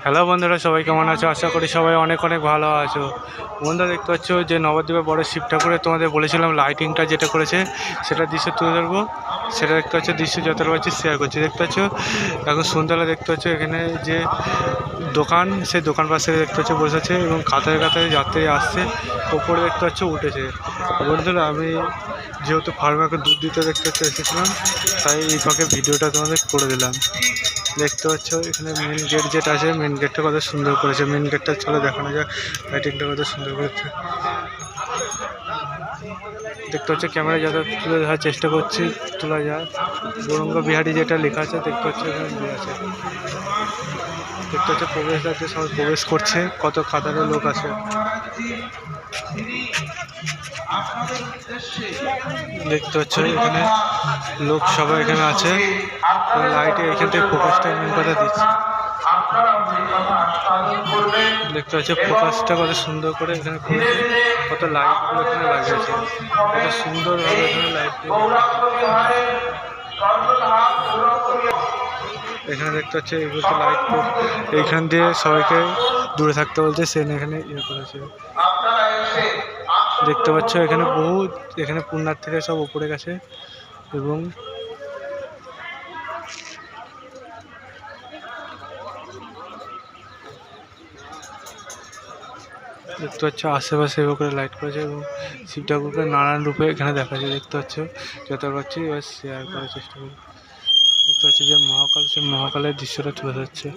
Hello বন্ধুরা, সবাই কেমন আছো? আশা করি সবাই অনেক অনেক ভালো আছো। বন্ধুরা, দেখতে পাচ্ছ যে নবদ্বীপে বড় শিব ঠাকুরে তোমাদের বলেছিলাম লাইটিংটা যেটা করেছে সেটা দৃশ্য তুলে ধরবো। সেটা দেখতে পাচ্ছ, দৃশ্য যতটা পাচ্ছি শেয়ার করছি। দেখতে পাচ্ছ এখন সন্ধ্যাবেলা দেখতে পাচ্ছ এখানে যে দোকান, সেই দোকান পাশে দেখতে পাচ্ছ বসেছে এবং কাতারে কাতারে যাত্রী আসছে। ওপরে দেখতে পাচ্ছ উঠেছে। বন্ধুরা, আমি যেহেতু ফার্মে দুধ দিতে দেখতে পাচ্ছ এসেছিলাম, তাই এই ফাঁকে ভিডিওটা তোমাদের করে দিলাম। দেখতে পাচ্ছ এখানে মেন গেট যেটা আছে, মেন গেটটা কত সুন্দর করেছে। মেন গেটটা চলে দেখানো যাক, লাইটিংটা কত সুন্দর করেছে। দেখতে পাচ্ছ ক্যামেরা যাতে তুলে ধরার চেষ্টা করছি, তোলা যায়। গৌরঙ্গ বিহারী যেটা লেখা আছে দেখতে পাচ্ছ এখানে দিয়ে আছে। দেখতে পাচ্ছ প্রবেশদ্বারে সবাই প্রবেশ করছে, কত কাতারে লোক আছে। দেখতে পাচ্ছ এখানে লোক সবাই এখানে আছে। লাইটে এখান থেকে ফোকাসটা মেন কথা দিচ্ছে। দেখতে পাচ্ছ ফোকাসটা কত সুন্দর করে এখানে করেছে, কত লাইটগুলো এখানে লাগিয়েছে, কত সুন্দরভাবে এখানে লাইট। এখানে দেখতে পাচ্ছি এগুলো লাইট এইখান দিয়ে সবাইকে দূরে থাকতে বলছে, সে এখানে ইয়ে করেছে। দেখতে পাচ্ছ এখানে এখানে পুণ্যার্থীরা সব উপরে গেছে এবং দেখতে পাচ্ছ আশেপাশে করে লাইট করেছে এবং শিব ঠাকুরকে নানান রূপে এখানে দেখা যায়। দেখতে পাচ্ছ যত পাচ্ছি এবার শেয়ার করার চেষ্টা করি। দেখতে পাচ্ছি যে মহাকাল, সে মহাকালের দৃশ্যটা তুলে ধরছে।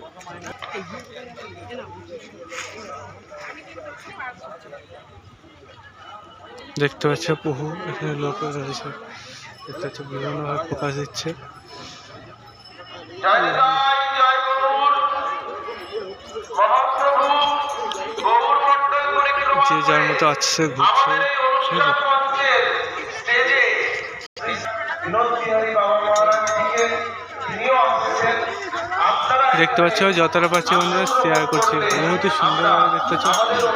দেখতে পাচ্ছ বহু এখানে লোক রয়েছে। দেখতে পাচ্ছ বিভিন্নভাবে প্রকাশ দিচ্ছে। যে যার মতো আছে ঘুরছে। দেখতে পাচ্ছ যতটা পাচ্ছি বন্ধুরা শেয়ার করছি। বহুত সুন্দরভাবে দেখতে পাচ্ছ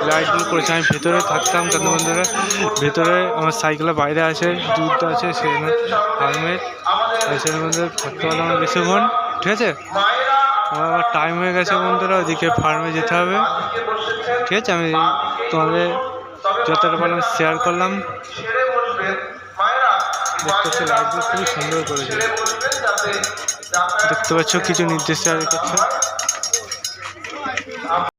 লাইটগুলো করেছে। আমি ভেতরে থাকতাম কিন্তু বন্ধুরা, ভেতরে আমার সাইকেলের বাইরে আছে, দুধটা আছে সেখানে ফার্মের, সেখানে বন্ধুরা থাকতে পারলাম না বেশিক্ষণ। ঠিক আছে, আমার টাইম হয়ে গেছে বন্ধুরা, ওদিকে ফার্মে যেতে হবে। ঠিক আছে, আমি তোমাদের যতটা পারলাম শেয়ার করলাম। দেখতে পাচ্ছ লাইটগুলো খুবই সুন্দর করেছে। দেখতে পাচ্ছ কিছু নির্দেশ রেখেছে।